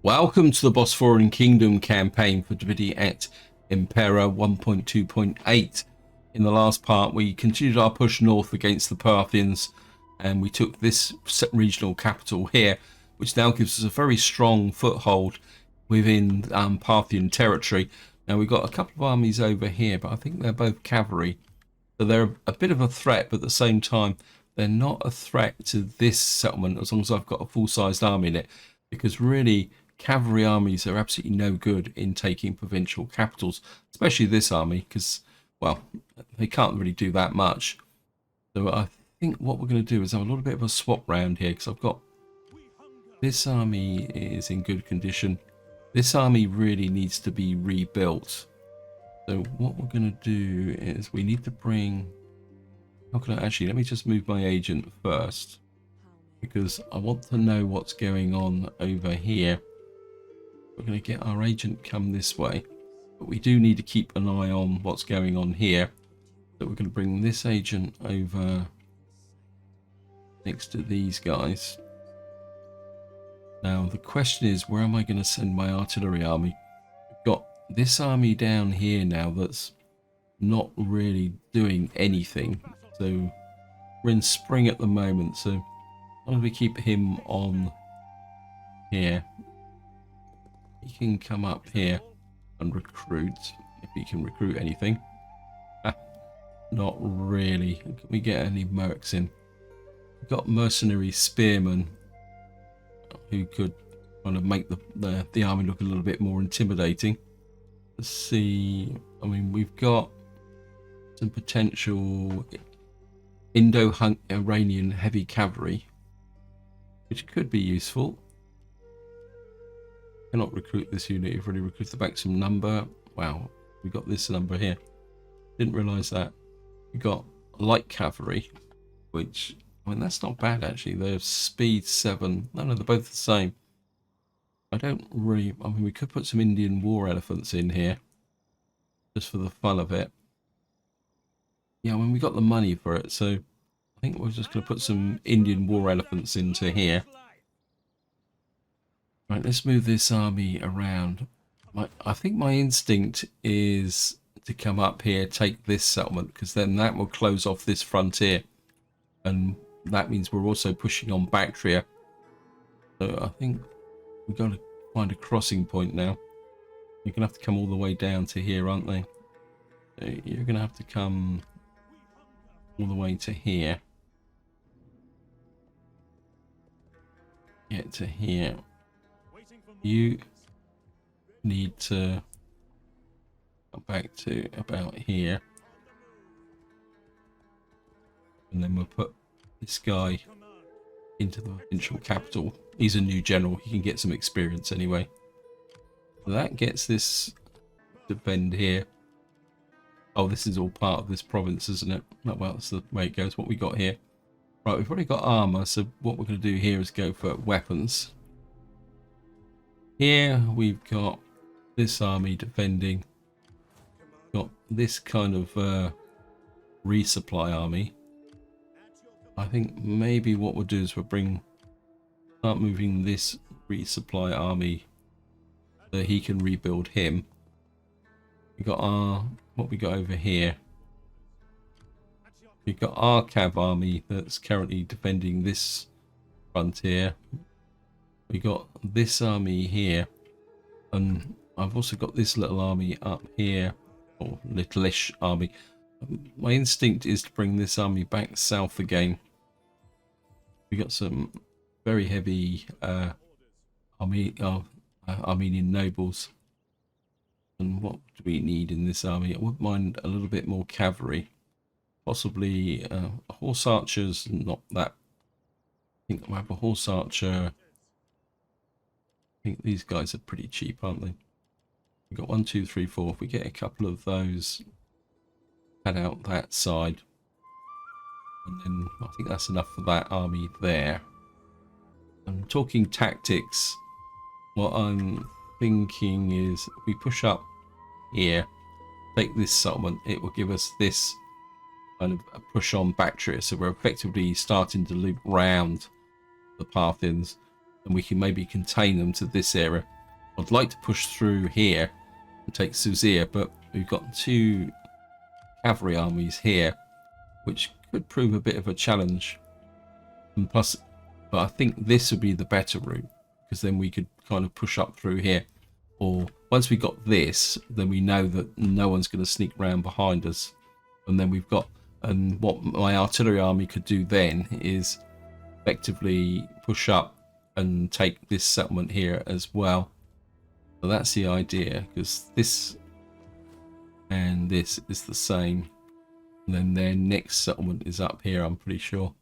Welcome to the Bosporan Kingdom campaign for Et Impera 1.2.8. In the last part, we continued our push north against the Parthians, and we took this regional capital here, which now gives us a very strong foothold within Parthian territory. Now, we've got a couple of armies over here, but I think they're both cavalry. So they're a bit of a threat, but at the same time, they're not a threat to this settlement as long as I've got a full-sized army in it. Because really, cavalry armies are absolutely no good in taking provincial capitals, especially this army, because, well, they can't really do that much. So I think what we're going to do is have a little bit of a swap round here, because I've got this army is in good condition. This army really needs to be rebuilt. So what we're going to do is we need to bring... How can I actually... Let me just move my agent first, because I want to know what's going on over here. We're going to get our agent come this way, but we do need to keep an eye on what's going on here. So we're going to bring this agent over next to these guys. Now the question is, where am I going to send my artillery army? We've got this army down here now that's not really doing anything. So we're in spring at the moment, so how do we keep him on here? He can come up here and recruit, if he can recruit anything. Not really. Can we get any mercs in? We've got mercenary spearmen who could kind of make the army look a little bit more intimidating. Let's see. I mean, we've got some potential Indo-Iranian heavy cavalry, which could be useful. Cannot recruit this unit. You've already recruited the maximum number. Wow, we got this number here. Didn't realise that. We got light cavalry, which, I mean, that's not bad actually. They're speed 7. No, they're both the same. I don't really... I mean, we could put some Indian war elephants in here, just for the fun of it. Yeah, I mean, we got the money for it, so I think we're just going to put some Indian war elephants into here. Right, let's move this army around. I think my instinct is to come up here, take this settlement, because then that will close off this frontier. And that means we're also pushing on Bactria. So I think we've got to find a crossing point now. You're going to have to come all the way down to here, aren't they? So you're going to have to come all the way to here. Get to here. You need to go back to about here, and then we'll put this guy into the provincial capital. He's a new general, he can get some experience anyway. So that gets this defend here. Oh, this is all part of this province, isn't it? Oh, well, that's the way it goes. What we got here. Right, we've already got armor, so what we're going to do here is go for weapons. Here we've got this army defending. Got this kind of resupply army. I think maybe what we'll do is we'll start moving this resupply army so he can rebuild him. We got what we got over here. We've got our cav army that's currently defending this frontier. We got this army here, and I've also got this little army up here, or little-ish army. My instinct is to bring this army back south again. We got some very heavy Armenian nobles. And what do we need in this army? I wouldn't mind a little bit more cavalry, possibly horse archers. Not that. I think we'll have a horse archer. I think these guys are pretty cheap, aren't they? We've got 1, 2, 3, 4. If we get a couple of those, head out that side. And then I think that's enough for that army there. I'm talking tactics. What I'm thinking is if we push up here, take this settlement, it will give us this kind of a push on Bactria. So we're effectively starting to loop round the Parthians. and we can maybe contain them to this area. I'd like to push through here and take Suzia, but we've got 2 cavalry armies here, which could prove a bit of a challenge. And plus, but I think this would be the better route, because then we could kind of push up through here. Or once we got this, then we know that no one's going to sneak around behind us. And then we've got, and what my artillery army could do then is effectively push up and take this settlement here as well. So that's the idea, because this and this is the same. And then their next settlement is up here, I'm pretty sure,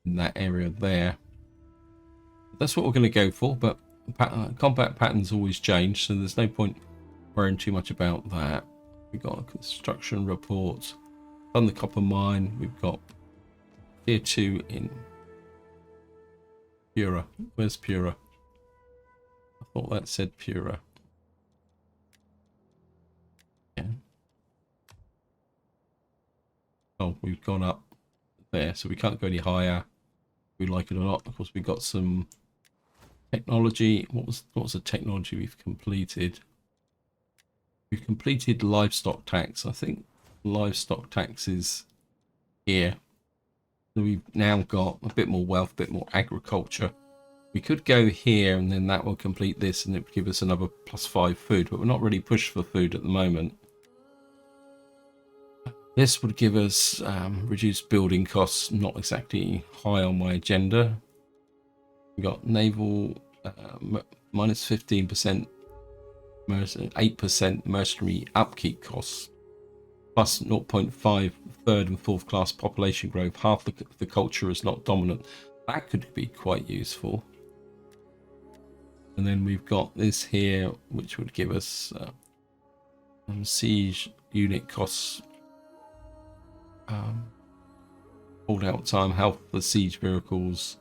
in that area there. That's what we're going to go for, but combat patterns always change, so there's no point worrying too much about that. We've got a construction report, done the copper mine, we've got tier 2 in Pura. Where's Pura? I thought that said Pura. Yeah. Oh, we've gone up there, so we can't go any higher. We like it or not. Of course, we've got some technology. What was the technology we've completed? We've completed livestock tax. I think livestock tax is here. So we've now got a bit more wealth, a bit more agriculture. We could go here and then that will complete this and it would give us another +5 food, but we're not really pushed for food at the moment. This would give us reduced building costs, not exactly high on my agenda. We've got naval minus 15%, 8% mercenary upkeep costs, plus 0.5 third and fourth class population growth. Half the culture is not dominant. That could be quite useful. And then we've got this here, which would give us siege unit costs, hold out time, health for siege vehicles.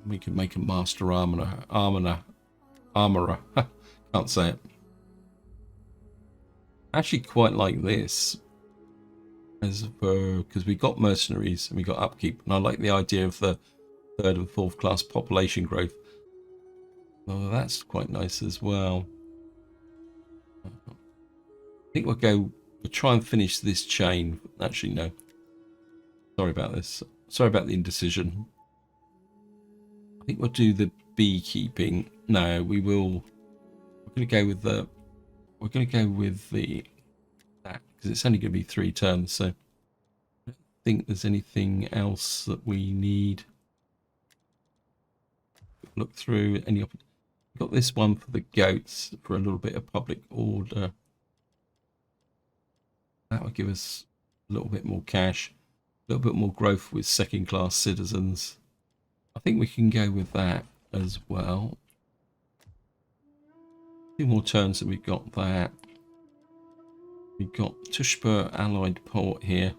We could make a master armorer. Can't say it. Actually quite like this, as for, because we got mercenaries and we got upkeep, and I like the idea of the third and fourth class population growth. Oh, that's quite nice as well. I think we'll try and finish this chain. Actually, no. Sorry about this. Sorry about the indecision. I think we'll do the beekeeping. No, we will. We're going to go with the. We're going to go with that because it's only going to be 3 turns. So I don't think there's anything else that we need. Look through any. Got this one for the goats for a little bit of public order. That will give us a little bit more cash, a little bit more growth with second class citizens. I think we can go with that as well. 2 more turns that we've got that. We've got Tushpa Allied Port here.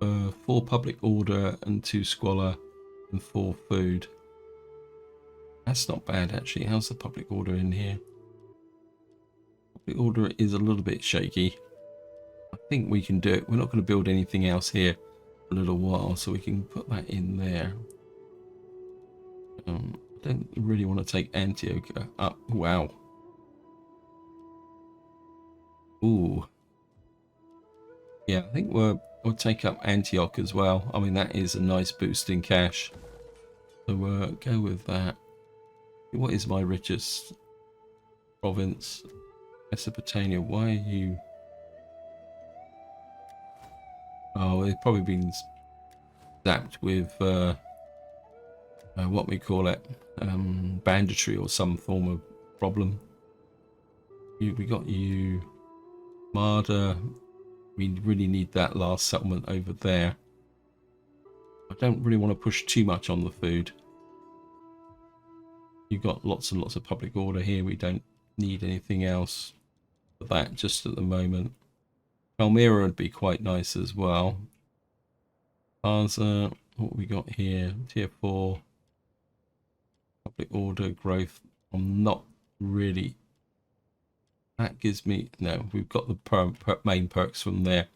4 public order and 2 squalor and 4 food. That's not bad actually. How's the public order in here? Public order is a little bit shaky. I think we can do it. We're not going to build anything else here for a little while, so we can put that in there. I don't really want to take Antioch up. Wow. Ooh. Yeah, I think we'll take up Antioch as well. I mean, that is a nice boost in cash. So we'll go with that. What is my richest province? Mesopotamia. Why are you... Oh, they've probably been zapped with what we call it, banditry or some form of problem. We got you, Marder. We really need that last settlement over there. I don't really want to push too much on the food. You've got lots and lots of public order here. We don't need anything else for that just at the moment. Palmyra would be quite nice as well. Gaza, what we got here? Tier 4. Public order growth. I'm not really... That gives me... No, we've got the main perks from there.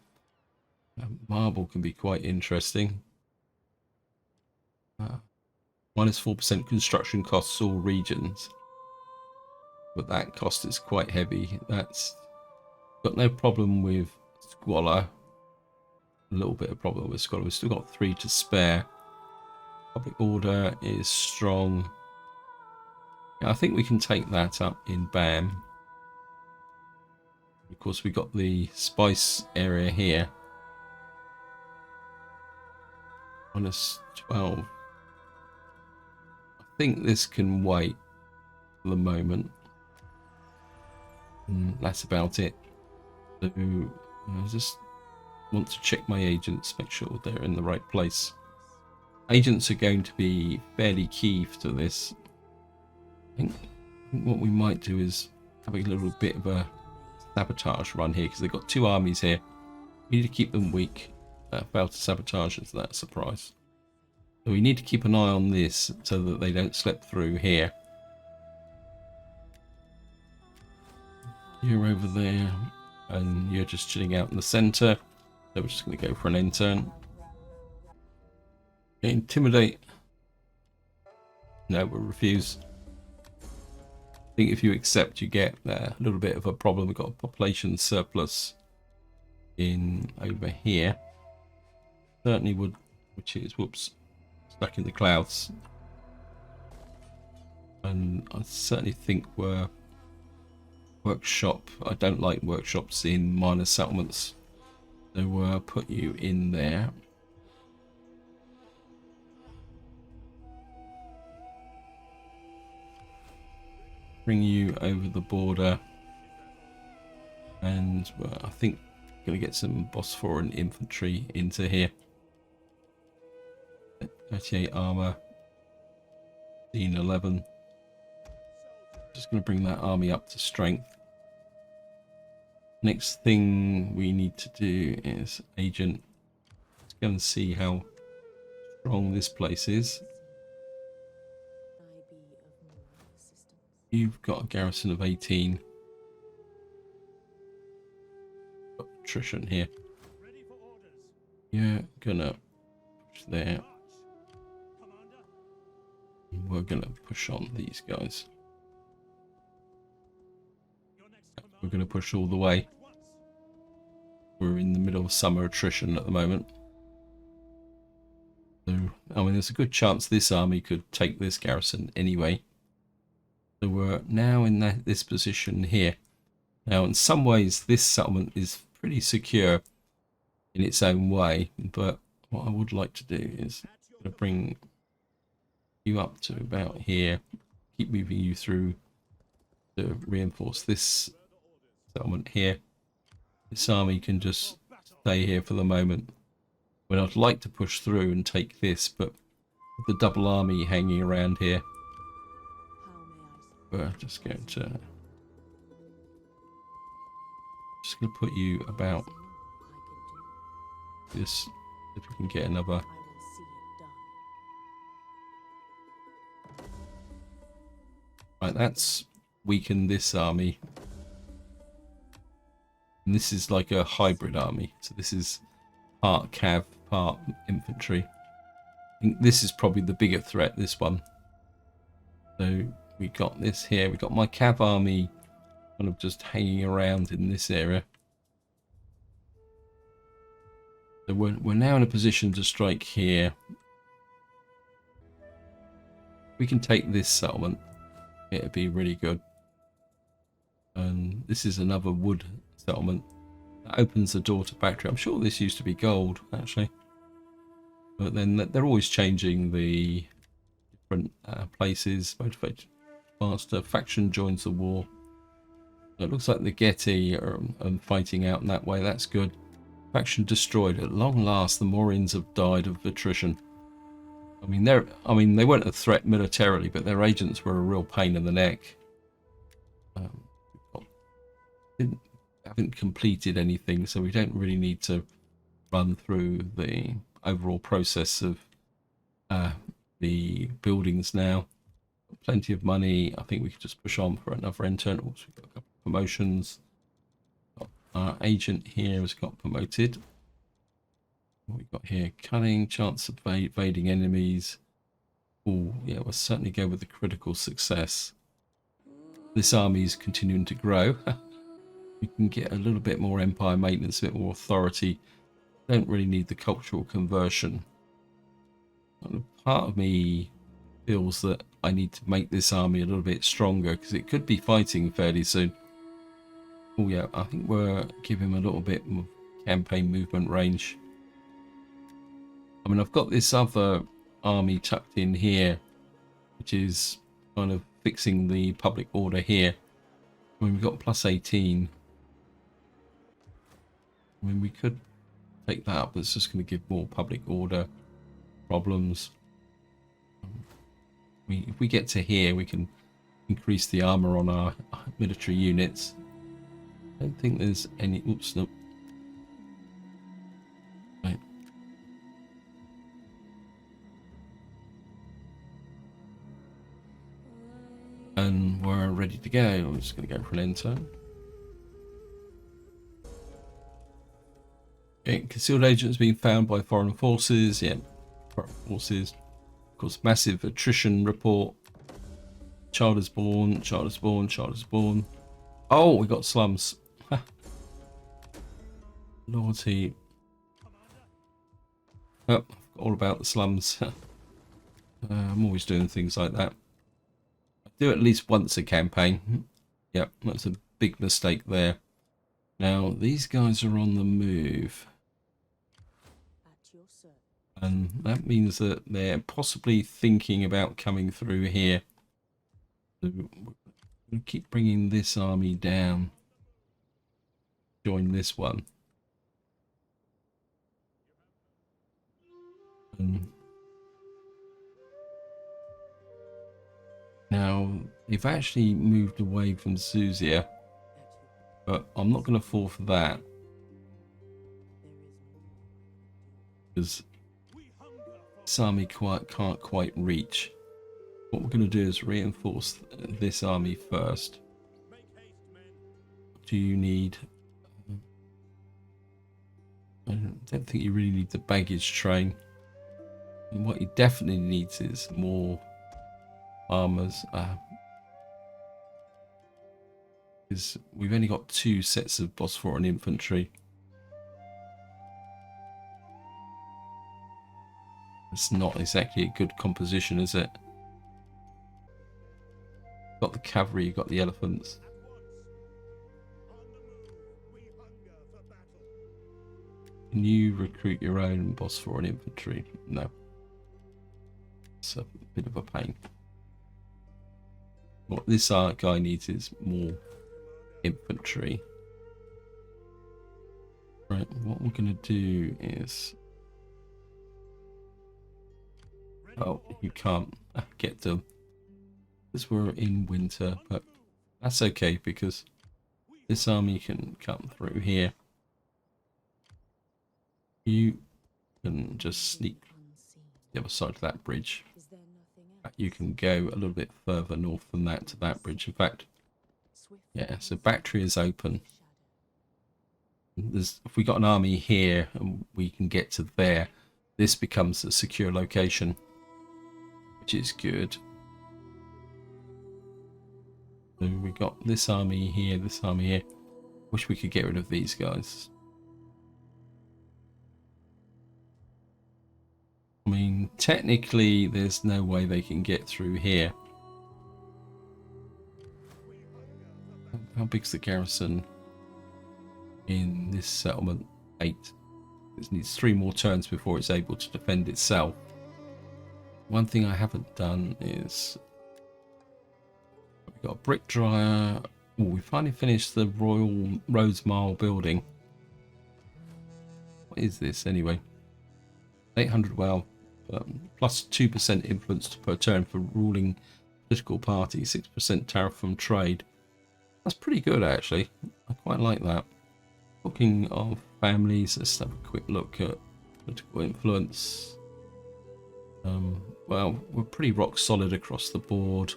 Marble can be quite interesting. Minus 4% construction costs all regions. But that cost is quite heavy. That's got no problem with squalor. A little bit of problem with squalor. We've still got 3 to spare. Public order is strong. Yeah, I think we can take that up in BAM. Of course, we've got the spice area here. Minus 12. I think this can wait for the moment. That's about it. So I just want to check my agents, make sure they're in the right place. Agents are going to be fairly key to this. I think what we might do is have a little bit of a sabotage run here, because they've got 2 armies here. We need to keep them weak. Failed to sabotage is that surprise. So we need to keep an eye on this so that they don't slip through here. You're over there, and you're just chilling out in the center. So we're just going to go for an end turn. Intimidate. No, we'll refuse. I think if you accept, you get a little bit of a problem. We've got a population surplus in over here. Certainly would, which is, whoops, stuck in the clouds. And I certainly think we're workshop. I don't like workshops in minor settlements. So we'll put you in there. Bring you over the border. And I think we're going to get some Bosporan infantry into here. 38 armor. 11. Just going to bring that army up to strength. Next thing we need to do is agent. Let's go and see how strong this place is. You've got a garrison of 18. Got attrition here. You're gonna push there. We're gonna push on these guys. We're gonna push all the way. We're in the middle of summer attrition at the moment. So, I mean, there's a good chance this army could take this garrison anyway. So we're now in this position here. Now, in some ways, this settlement is pretty secure in its own way. But what I would like to do is bring you up to about here. Keep moving you through to reinforce this settlement here. This army can just stay here for the moment. When I'd like to push through and take this, but with the double army hanging around here, we're just going to put you about this, if we can get another. Right, that's weakened this army. And this is like a hybrid army. So this is part cav, part infantry. I think this is probably the bigger threat, this one. So we got this here. We got my cav army kind of just hanging around in this area. So we're now in a position to strike here. We can take this settlement. It'd be really good. And this is another wood settlement. That opens the door to factory. I'm sure this used to be gold, actually. But then they're always changing the different places. Motivated faster. Faction joins the war. So it looks like the Getty are fighting out in that way. That's good. Faction destroyed. At long last, the Mauryaans have died of attrition. I mean, they weren't a threat militarily, but their agents were a real pain in the neck. Haven't completed anything, so we don't really need to run through the overall process of the buildings now. Plenty of money. I think we could just push on for another intern. Also, we've got a couple of promotions. Our agent here has got promoted. What we got here? Cunning, chance of evading enemies. Oh, yeah, we'll certainly go with the critical success. This army is continuing to grow. We can get a little bit more empire maintenance, a bit more authority. Don't really need the cultural conversion. And part of me feels that I need to make this army a little bit stronger because it could be fighting fairly soon. Oh yeah, I think we'll give him a little bit more campaign movement range. I mean, I've got this other army tucked in here, which is kind of fixing the public order here. I mean, we've got plus 18. I mean, we could take that up, but it's just going to give more public order problems. If we get to here, we can increase the armor on our military units. I don't think there's any... Oops, no. Right. And we're ready to go. I'm just going to go for an enter. Okay, concealed agents being found by foreign forces. Yeah, foreign forces. Of course, massive attrition report. Child is born, child is born, child is born. Oh, we got slums. Loyalty. Oh, all about the slums. I'm always doing things like that. I do at least once a campaign. Yep, that's a big mistake there. Now, these guys are on the move. And that means that they're possibly thinking about coming through here. So we'll keep bringing this army down. Join this one. And now, they've actually moved away from Zuzia, but I'm not going to fall for that. Because this army can't quite reach. What we're going to do is reinforce this army first. Do you need... I don't think you really need the baggage train. And what he definitely needs is more armors. Because we've only got 2 sets of Bosporan infantry. It's not exactly a good composition, is it? Got the cavalry, you've got the elephants. Can you recruit your own Bosporan infantry? No. It's a bit of a pain. What this guy needs is more infantry. Right, what we're going to do is... Oh, you can't get them. Because we're in winter, but that's okay because this army can come through here. You can just sneak the other side of that bridge. You can go a little bit further north than that to that bridge. In fact, yeah, so Bactria is open. If we got an army here and we can get to there, this becomes a secure location, which is good. So we got this army here, this army here. Wish we could get rid of these guys. I mean, technically, there's no way they can get through here. How big's the garrison in this settlement? 8. It needs 3 more turns before it's able to defend itself. One thing I haven't done is... We've got a brick dryer. Oh, we finally finished the Royal Rose Mile building. What is this anyway? 800 well. Plus 2% influence per turn for ruling political party, 6% tariff from trade. That's pretty good actually. I quite like that. Talking of families, let's have a quick look at political influence. Well, we're pretty rock solid across the board.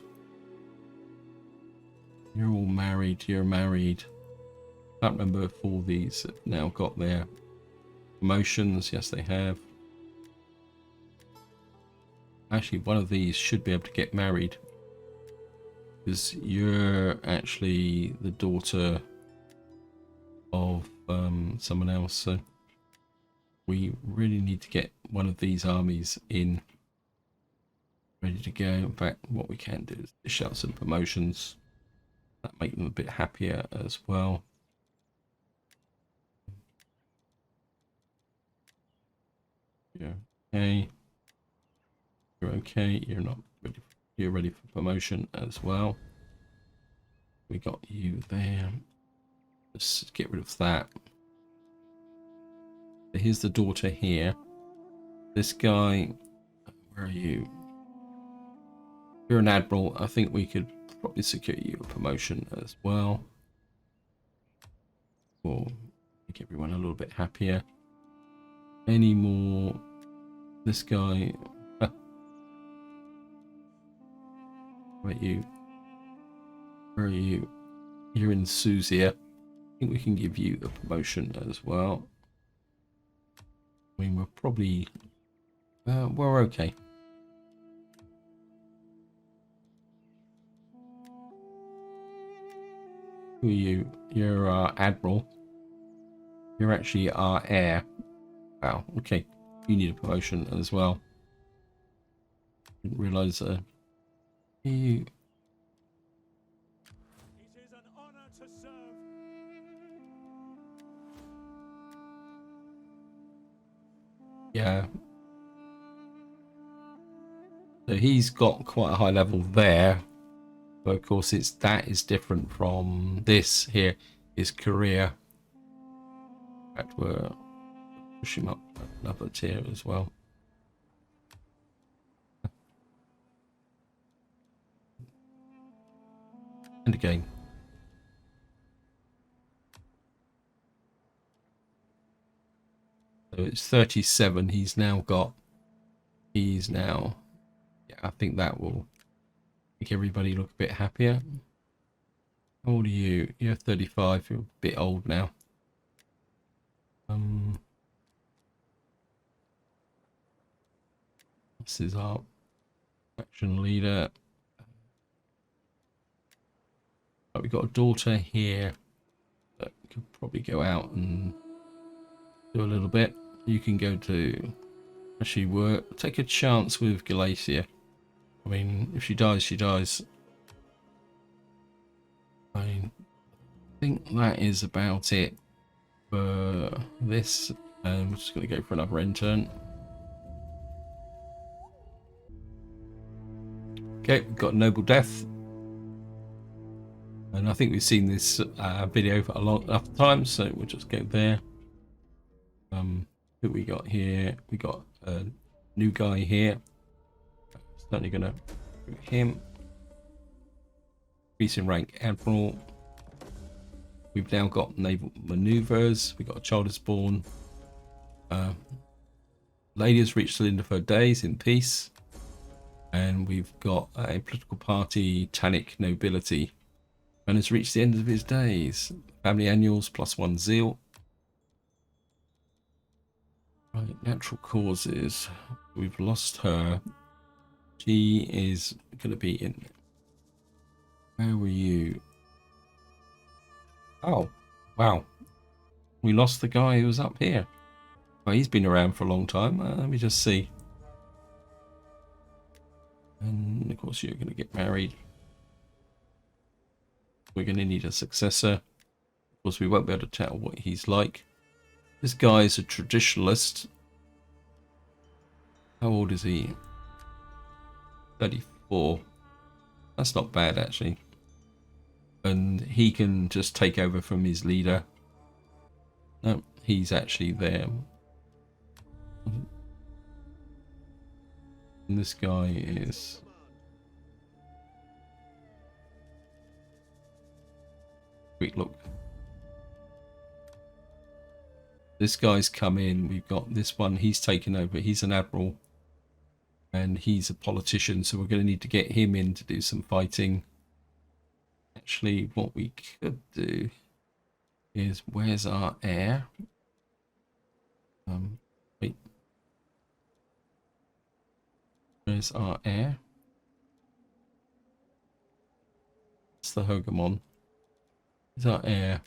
You're all married, you're married. I can't remember if all these have now got their promotions. Yes, they have. Actually, one of these should be able to get married. Because you're actually the daughter of someone else. So we really need to get one of these armies in. Ready to go. In fact, what we can do is dish out some promotions. That make them a bit happier as well. Yeah. Okay. You're okay. You're not ready. You're ready for promotion as well. We got you there. Let's get rid of that. Here's the daughter here. This guy, where are you? You're an admiral. I think we could probably secure you a promotion as well. Or make everyone a little bit happier. Any more? This guy. Where are you? Where are you? You're in Suzia. I think we can give you a promotion as well. I mean, we're probably we're okay. Who are you? You're our admiral. You're actually our heir. Wow. Okay. You need a promotion as well. Didn't realize. You. It is an honor to serve. Yeah. So he's got quite a high level there, but of course that is different from this here. His career. In fact, we're push him up another tier as well. And again. So it's 37. He's now. Yeah, I think that will make everybody look a bit happier. How old are you? You're 35. You're a bit old now. This is our faction leader. Oh, we've got a daughter here that could probably go out and do a little bit. You can go to actually take a chance with Galatia. I mean, if she dies, she dies. I think that is about it for this. We're just going to go for another intern. Okay, we've got Noble Death. And I think we've seen this video for a long enough time, so we'll just go there. Who we got here? We got a new guy here. Certainly going to do him. Increase in rank Admiral. We've now got naval maneuvers. We've got a child is born. Lady has reached the end of her days in peace. And we've got a political party, Tannic Nobility. And has reached the end of his days. Family annuals +1 zeal. Right, natural causes. We've lost her. She is going to be in. Where were you? Oh, wow. We lost the guy who was up here. Well, he's been around for a long time. Let me just see. And of course, you're going to get married. We're going to need a successor. Of course, we won't be able to tell what he's like. This guy is a traditionalist. How old is he? 34. That's not bad, actually. And he can just take over from his leader. No, he's actually there. And this guy is... Quick look. This guy's come in. We've got this one. He's taken over. He's an admiral. And he's a politician. So we're going to need to get him in to do some fighting. Actually, what we could do is... Where's our heir? Wait. There's our air. It's the Hogamon. There's our air.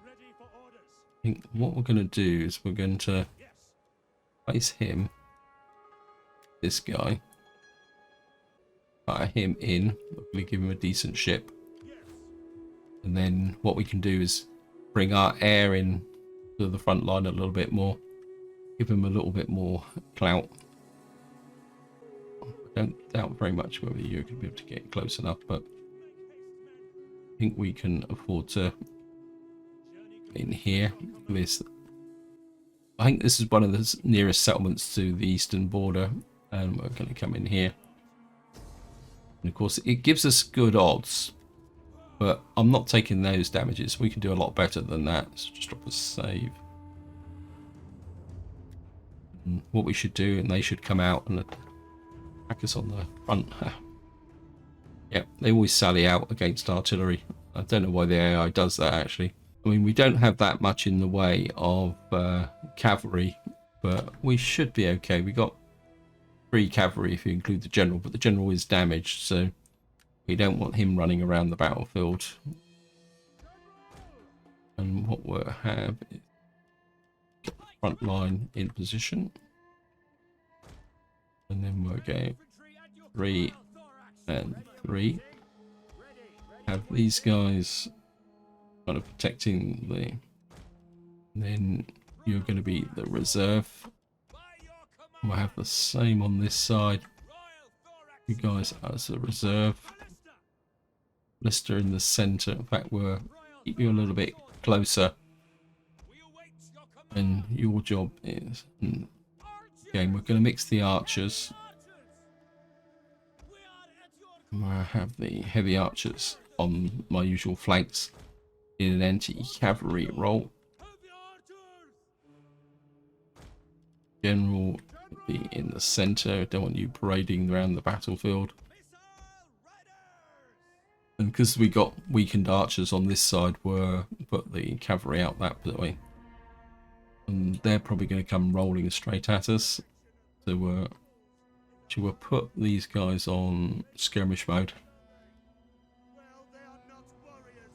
Ready for orders. I think what we're going to do is we're going to Yes. place him, this guy, fire him in. We're going to give him a decent ship. Yes. And then what we can do is bring our air in to the front line a little bit more. Give him a little bit more clout. I don't doubt very much whether you're going to be able to get close enough, but I think we can afford to in here. This, I think this is one of the nearest settlements to the eastern border, and we're going to come in here. And of course, it gives us good odds, but I'm not taking those damages. We can do a lot better than that. So just drop a save. And what we should do, and they should come out and attack us on the front. Yeah, they always sally out against artillery. I don't know why the AI does that, actually. I mean, we don't have that much in the way of cavalry, but we should be okay. We got 3 cavalry if you include the general, but the general is damaged, so we don't want him running around the battlefield. And what we'll have is get the front line in position, and then we'll go 3 and 3. Have these guys kind of protecting the, and then you're going to be the reserve. We'll have the same on this side. You guys as the reserve. Lister in the center. In fact, we'll keep you a little bit closer. And your job is, again, we're going to mix the archers. I have the heavy archers on my usual flanks in an anti-cavalry role. General will be in the center. Don't want you parading around the battlefield. And because we got weakened archers on this side, we'll put the cavalry out that way. And they're probably going to come rolling straight at us. So we'll put these guys on skirmish mode. Well, they are not warriors.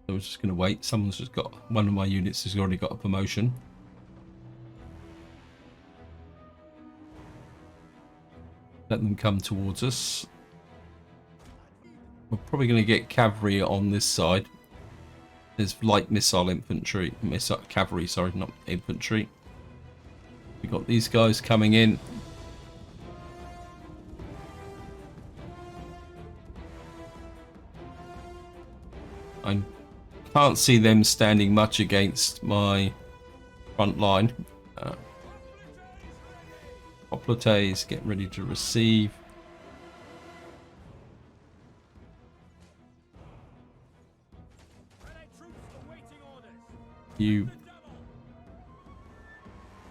So we're just going to wait. Someone's just got, one of my units has already got a promotion. Let them come towards us. We're probably going to get cavalry on this side. There's light missile infantry, cavalry, sorry, not infantry. We've got these guys coming in. I can't see them standing much against my front line. Poplates, get ready to receive. You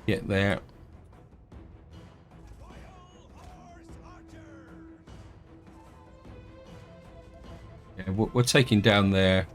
get there. Yeah, we're taking down there.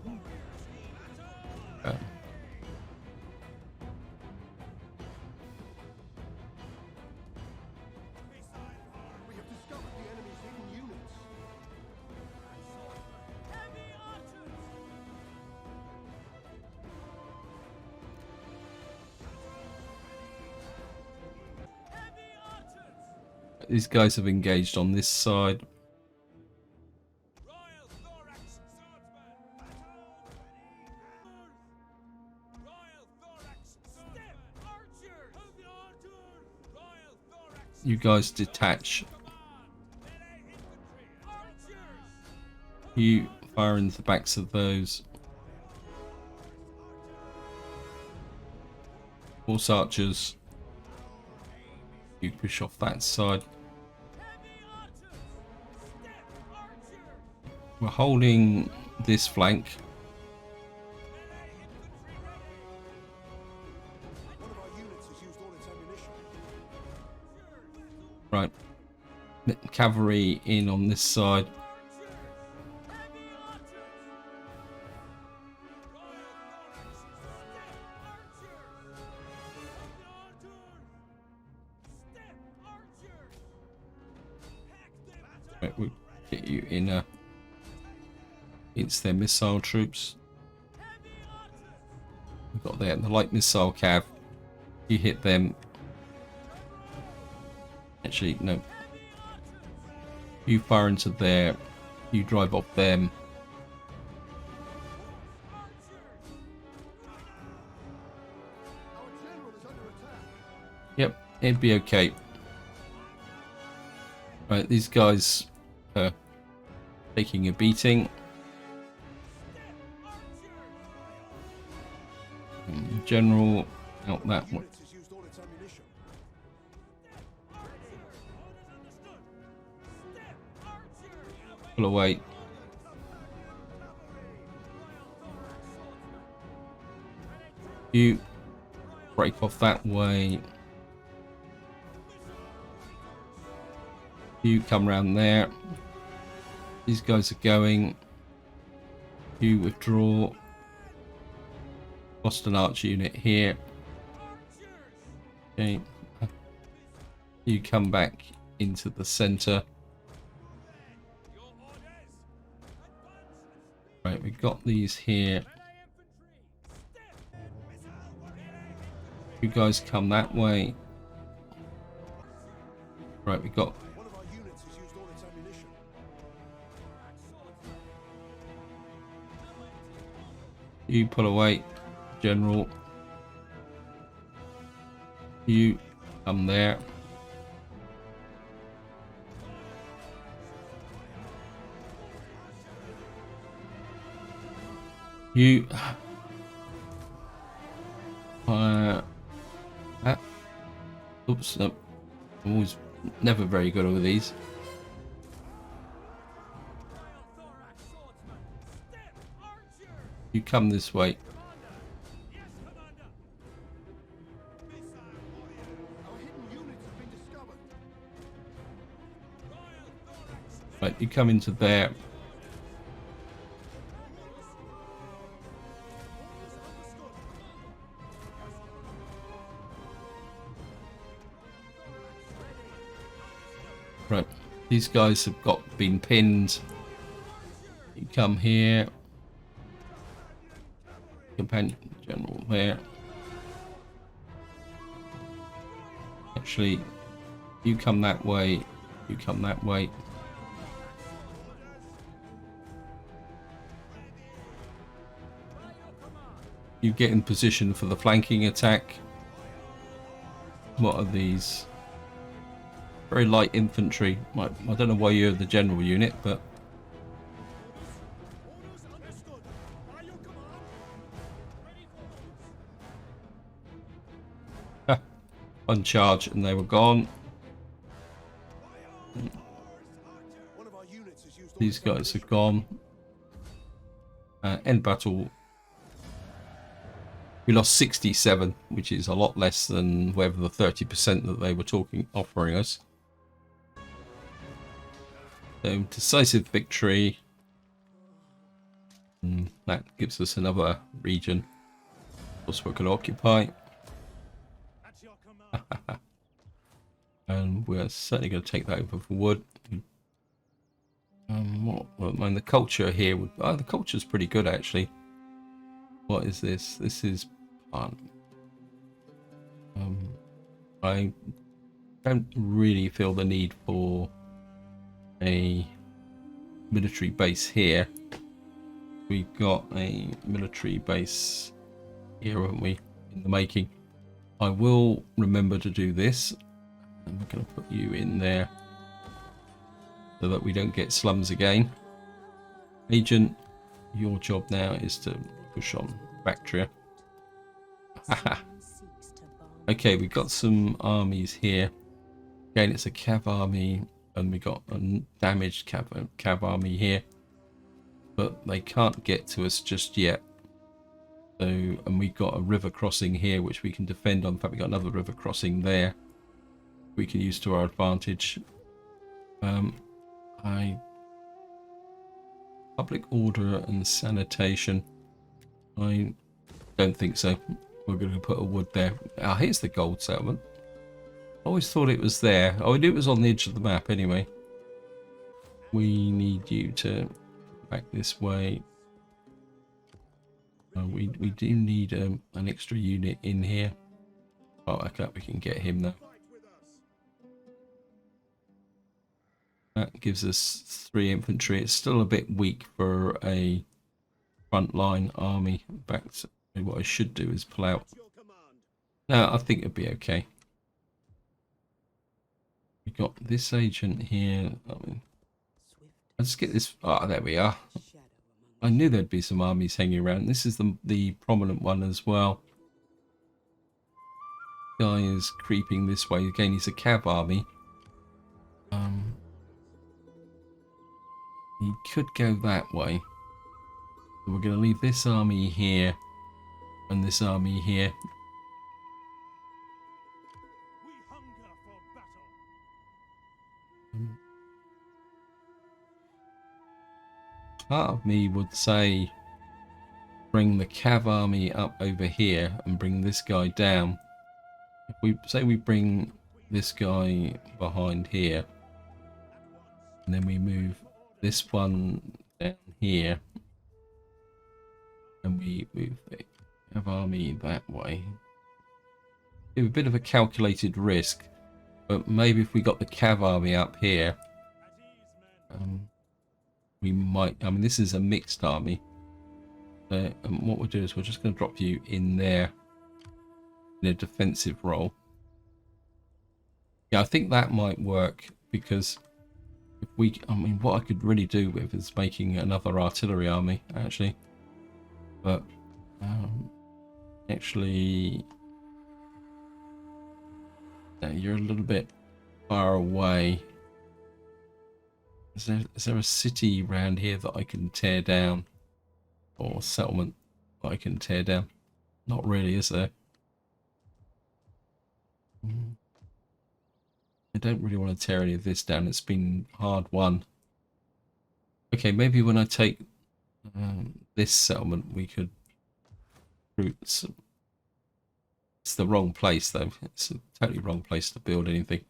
These guys have engaged on this side. You guys detach. You fire into the backs of those. Horse archers. You push off that side. We're holding this flank. Right. Cavalry in on this side. Right, we'll get you in against their missile troops. We've got there the light missile cav. You hit them. Actually, no. You fire into there. You drive off them. Yep, it'd be okay. Right, these guys are taking a beating. General out that one. Pull away. You break off that way. You come around there. These guys are going. You withdraw. Lost an arch unit here. Okay. You come back into the center. Right, we've got these here. You guys come that way. Right, we got. You pull away, General. You come there. You oops, no. I'm always never very good over these. You come this way. Right, you come into there. Right, these guys have been pinned. You come here. Companion General there. Actually, you come that way. You come that way. You get in position for the flanking attack. What are these? Very light infantry. I don't know why you're the general unit, but one charge and they were gone. These guys are gone. End battle. We lost 67, which is a lot less than whatever the 30% that they were offering us. So decisive victory. And that gives us another region. Of course, we're going to occupy. And we're certainly going to take that over for wood. Well, the culture here would. Oh, the culture's pretty good actually. What is this? This is fun. I don't really feel the need for a military base here. We've got a military base here, haven't we? In the making. I will remember to do this. And we're going to put you in there so that we don't get slums again. Agent, your job now is to push on Bactria. Okay, we've got some armies here. Again, it's a cav army, and we got a damaged cav army here, but they can't get to us just yet. So, and we've got a river crossing here which we can defend on. In fact, we got another river crossing there we can use to our advantage. Public order and sanitation. I don't think so. We're going to put a wood there. Ah, here's the gold settlement. I always thought it was there. Oh, I knew it was on the edge of the map anyway. We need you to back this way. We do need an extra unit in here. Oh, okay, we can get him though. That gives us 3 infantry. It's still a bit weak for a frontline army. Back to what I should do is pull out. No, I think it'd be okay. We got this agent here. I mean, let's get this. Ah, there we are. I knew there'd be some armies hanging around. This is the prominent one as well. Guy is creeping this way again. He's a cav army. He could go that way. So we're going to leave this army here and this army here. We hunger for battle. Part of me would say bring the cav army up over here and bring this guy down. If we say we bring this guy behind here and then we move this one down here and we move the cav army that way. It's a bit of a calculated risk, but maybe if we got the cav army up here, we might. I mean, this is a mixed army. And what we'll do is we're just going to drop you in there in a defensive role. Yeah, I think that might work because if we, I mean, what I could really do with is making another artillery army actually, but actually, you're a little bit far away. Is there a city around here that I can tear down, or a settlement that I can tear down? Not really, is there? I don't really want to tear any of this down. It's been hard won. Okay, maybe when I take this settlement, we could root some. It's the wrong place, though. It's a totally wrong place to build anything.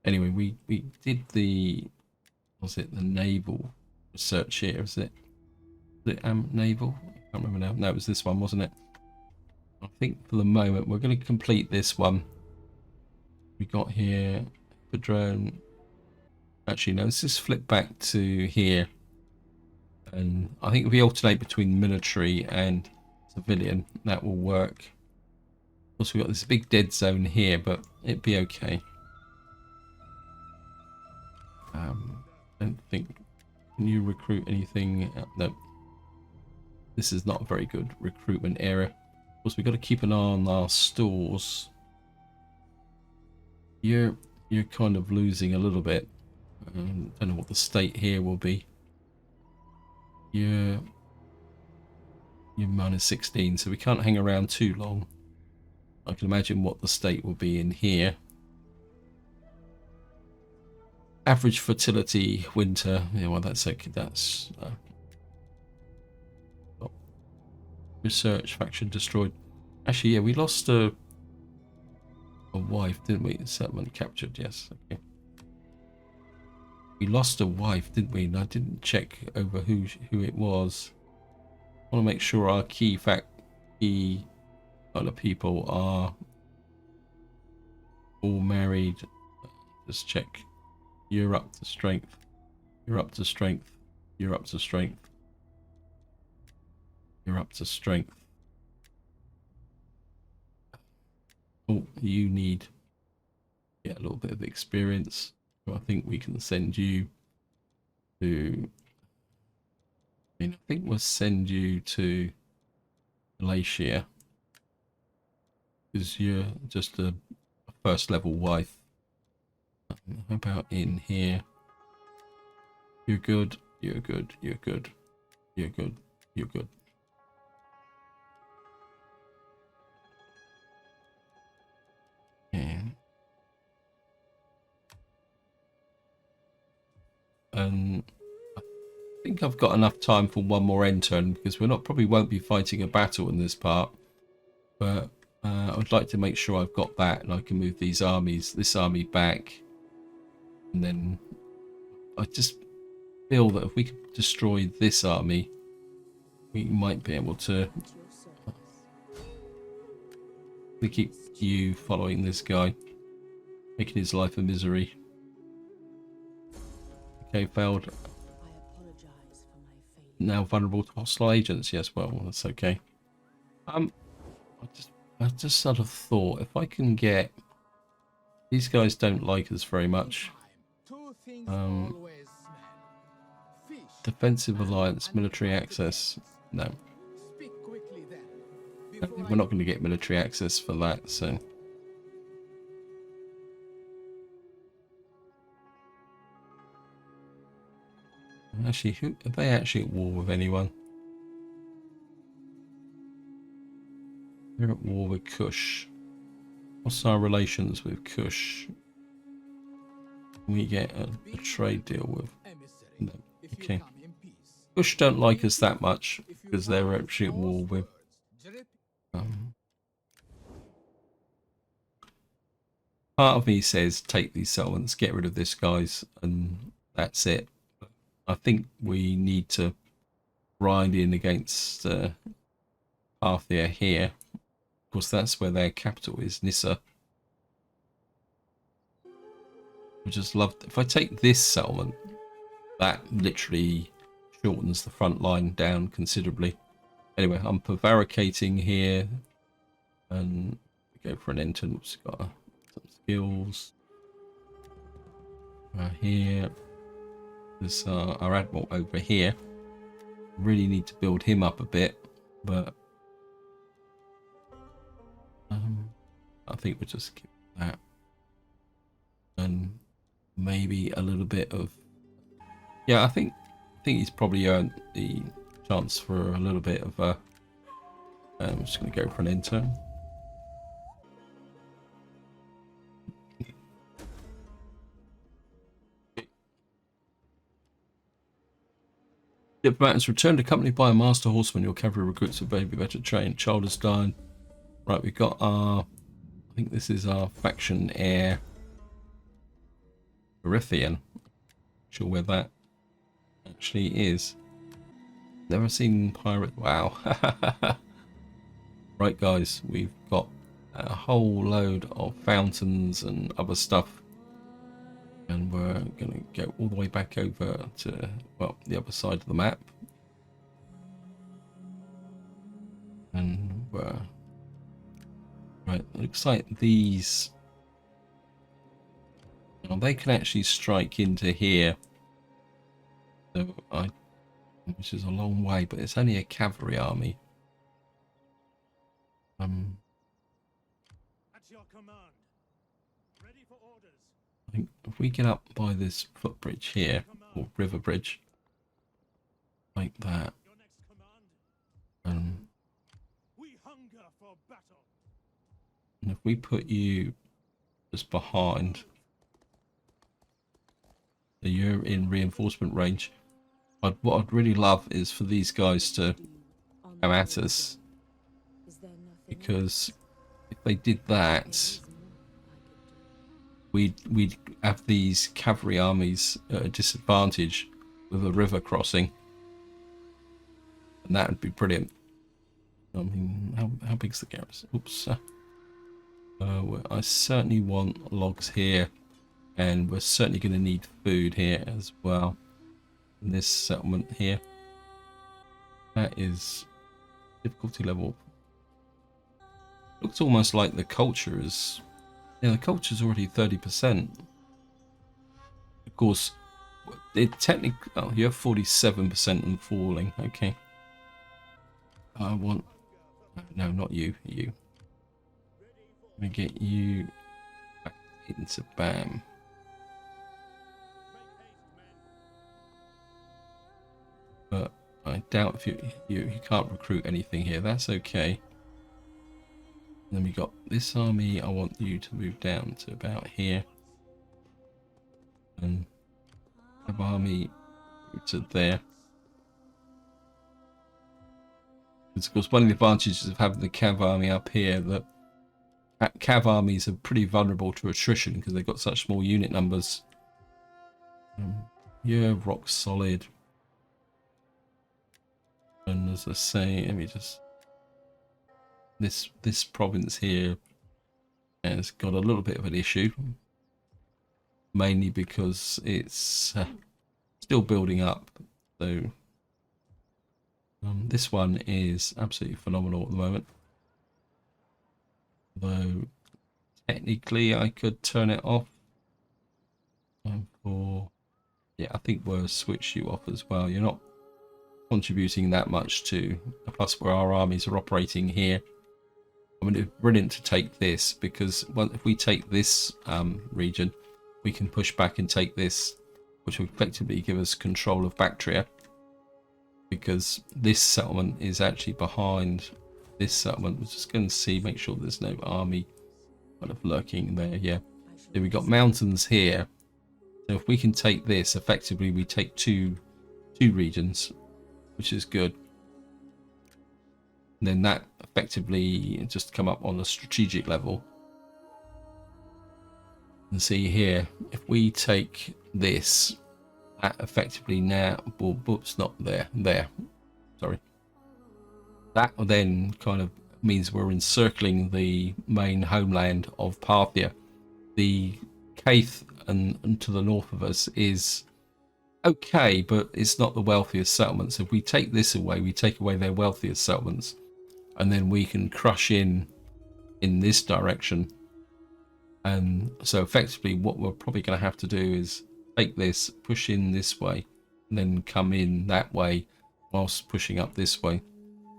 Anyway, we did the. Was it the naval research here? Was it naval? I can't remember now. No, it was this one, wasn't it? I think for the moment we're going to complete this one. We got here the drone. Actually, no. Let's just flip back to here, and I think if we alternate between military and civilian, that will work. Also, we've got this big dead zone here, but it'd be okay. Don't think. Can you recruit anything? No. This is not a very good recruitment area. Of course, we've got to keep an eye on our stores. You're kind of losing a little bit. Don't know what the state here will be. You're minus 16, so we can't hang around too long. I can imagine what the state will be in here. Average fertility winter. Yeah, well, that's okay. That's research faction destroyed. Actually, yeah, we lost a wife, didn't we? Settlement captured. Yes. Okay. We lost a wife, didn't we? And I didn't check over who it was. I want to make sure our key other people are all married. Just check. You're up to strength. You're up to strength. You're up to strength. You're up to strength. Oh, you need to get a little bit of experience. So I think we can send you to. I think we'll send you to Malaysia because you're just a first level wife. How about in here? You're good. You're good. You're good. You're good. You're good. Yeah. I think I've got enough time for one more end turn because probably won't be fighting a battle in this part. But I would like to make sure I've got that and I can move this army back. And then I just feel that if we could destroy this army, we might be able to. We keep you following this guy, making his life a misery. Okay, failed. Now vulnerable to hostile agents. Yes, well, that's okay. I just sort of thought if I can get these guys don't like us very much. Defensive alliance, military access. No. We're not going to get military access for that, so. Actually, are they actually at war with anyone? They're at war with Kush. What's our relations with Kush? Can we get a trade deal with? No. Okay. Kush don't like us that much because they're actually at war with. Part of me says take these settlements, get rid of this guys, and that's it. I think we need to grind in against Parthia here. Of course, that's where their capital is, Nissa. I just love. If I take this settlement, that literally shortens the front line down considerably. Anyway, I'm prevaricating here, and we go for an entrance. Got some skills here. There's our admiral over here. Really need to build him up a bit, but I think we'll just keep that, and maybe a little bit of. Yeah, I think he's probably earned the chance for a little bit of a. I'm just going to go for an intern. Diplomat returned accompanied by a master horseman. Your cavalry recruits are maybe better trained. Child has died. Right, we've got our. I think this is our faction heir. Erithian. Sure where that actually is. Never seen pirate. Wow. Right, guys, we've got a whole load of fountains and other stuff. And we're going to go all the way back over to, well, the other side of the map. And we're... Right, it looks like these... Well, they can actually strike into here. So which is a long way, but it's only a cavalry army. At your command. Ready for orders. I think if we get up by this footbridge here, or river bridge, like that, Your next command. We hunger for battle. and if we put you just behind, so you're in reinforcement range, what I'd really love is for these guys to come at us, because if they did that, we'd have these cavalry armies at a disadvantage with a river crossing, and that would be brilliant. I mean, how big's the garrison? Oops. I certainly want logs here, and we're certainly going to need food here as well. In this settlement here, that is difficulty level. Looks almost like the culture is. Yeah, the culture's already 30%. Of course, it technically. Oh, you have 47% and falling. Okay. I want. No, not you. You. Let me get you back into BAM. But I doubt if you can't recruit anything here. That's okay. Then we got this army. I want you to move down to about here, and have army to there. Because of course, one of the advantages of having the Cav army up here, that Cav armies are pretty vulnerable to attrition because they've got such small unit numbers. Yeah, rock solid. And as I say, let me just this province here has got a little bit of an issue, mainly because it's still building up. So this one is absolutely phenomenal at the moment. Though technically I could turn it off. For yeah, I think we'll switch you off as well. You're not contributing that much to. Plus, where our armies are operating here. I mean, it's brilliant to take this because if we take this region, we can push back and take this, which will effectively give us control of Bactria. Because this settlement is actually behind this settlement. We're just going to see, make sure there's no army kind of lurking there. Yeah, so we've got mountains here. So if we can take this, effectively we take two regions, which is good. And then that effectively just come up on a strategic level. And see here, if we take this, that effectively now, whoops, not there, sorry. That then kind of means we're encircling the main homeland of Parthia. The Caith and to the north of us is okay, but it's not the wealthiest settlements. If we take this away, we take away their wealthiest settlements, and then we can crush in this direction. And so effectively what we're probably going to have to do is take this, push in this way, and then come in that way whilst pushing up this way.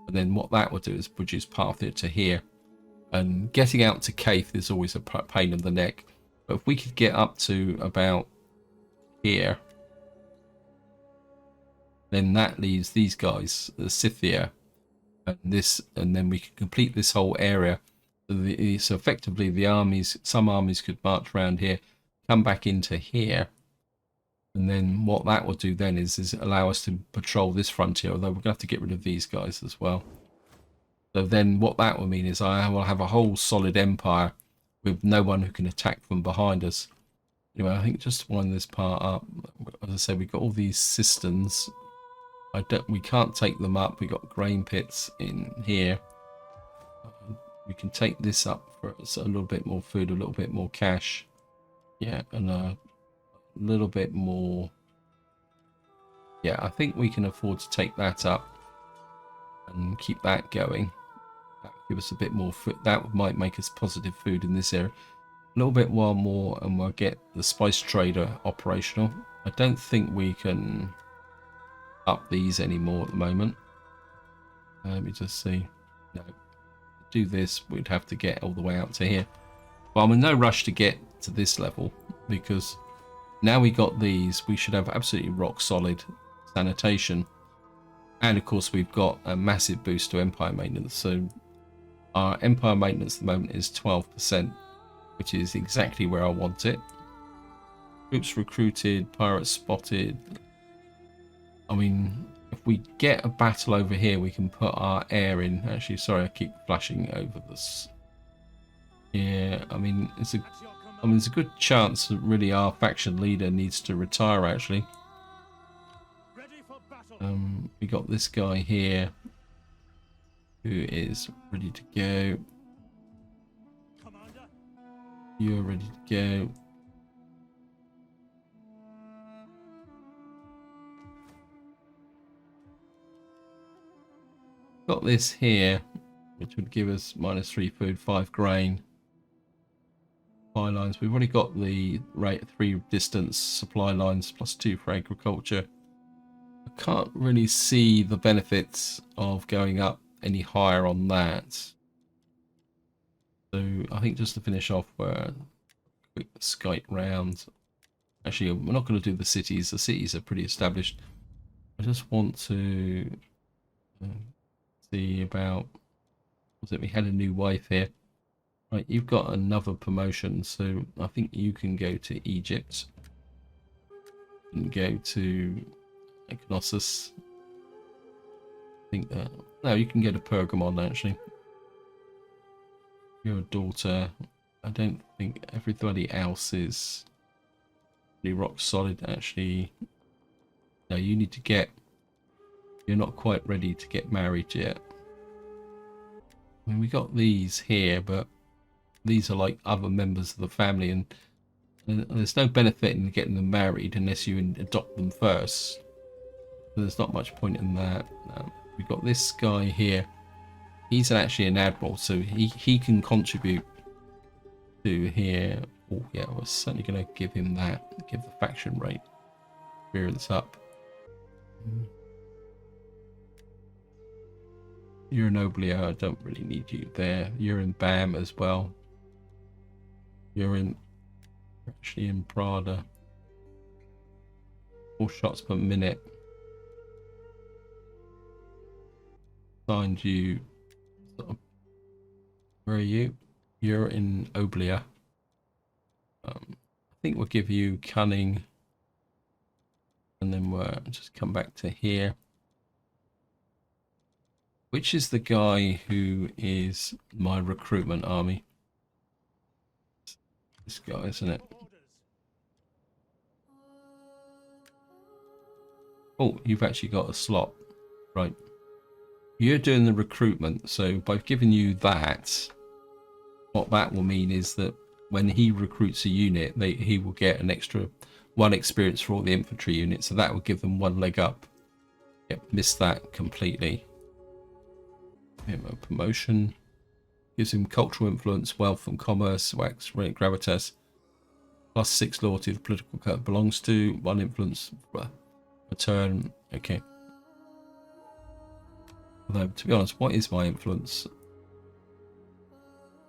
And then what that will do is produce Parthia to here. And getting out to Caith is always a pain in the neck. But if we could get up to about here, then that leaves these guys, the Scythia, and this, and then we can complete this whole area. So effectively the armies, some armies could march around here, come back into here, and then what that will do then is allow us to patrol this frontier, although we're going to have to get rid of these guys as well. So then what that will mean is I will have a whole solid empire with no one who can attack from behind us. Anyway, I think just to wind this part up, as I said, we've got all these cisterns. We can't take them up. We've got grain pits in here. We can take this up for a little bit more food, a little bit more cash. Yeah, and a little bit more. Yeah, I think we can afford to take that up and keep that going. That would give us a bit more food. That might make us positive food in this area. A little bit more and we'll get the spice trader operational. I don't think we can up these anymore at the moment. Let me just see. No. Do this, we'd have to get all the way out to here. But I'm in no rush to get to this level because now we got these, we should have absolutely rock solid sanitation. And of course we've got a massive boost to empire maintenance. So our empire maintenance at the moment is 12%, which is exactly where I want it. Troops recruited, pirates spotted. I mean, if we get a battle over here, we can put our air in. Actually, sorry, I keep flashing over this. Yeah, I mean, it's a good chance that really our faction leader needs to retire. Actually, we got this guy here who is ready to go. You're ready to go. Got this here, which would give us -3 food, 5 grain. Supply lines. We've already got the rate 3 distance supply lines +2 for agriculture. I can't really see the benefits of going up any higher on that. So I think just to finish off, we're a quick skite round. Actually, we're not going to do the cities. The cities are pretty established. I just want to see about. Was it we had a new wife here? Right, you've got another promotion, so I think you can go to Egypt and go to Knossos. I think that no, you can go to Pergamon actually. You're a daughter. I don't think everybody else is really rock solid actually. No, you need to get... You're not quite ready to get married yet. I mean, we got these here, but these are like other members of the family, and there's no benefit in getting them married unless you adopt them first. So there's not much point in that. We've got this guy here. He's actually an admiral, so he can contribute to here. Oh yeah, I was certainly going to give him that. Give the faction rate experience up. You're an Oblier. I don't really need you there. You're in BAM as well. You're actually in Prada. 4 shots per minute. Signed you. Where are you? You're in Oblier. I think we'll give you Cunning. And then we'll just come back to here. Which is the guy who is my recruitment army? This guy, isn't it? Oh, you've actually got a slot. Right. You're doing the recruitment, so by giving you that, what that will mean is that when he recruits a unit, he will get an extra 1 experience for all the infantry units, so that will give them 1 leg up. Yep, missed that completely. Him a promotion. Gives him cultural influence, wealth and commerce, wax, rate, gravitas. +6 loyalty to the political cut belongs to. 1 influence, return. Okay. Although, to be honest, what is my influence?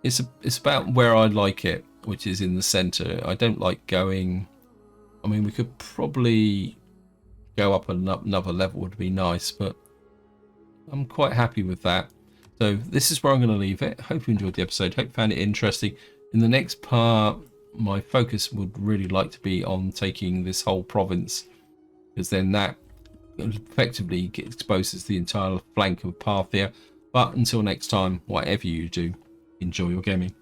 It's about where I like it, which is in the center. I don't like going... I mean, we could probably go up another level, would be nice, but I'm quite happy with that. So this is where I'm going to leave it. Hope you enjoyed the episode. Hope you found it interesting. In the next part, my focus would really like to be on taking this whole province, because then that effectively exposes the entire flank of Parthia. But until next time, whatever you do, enjoy your gaming.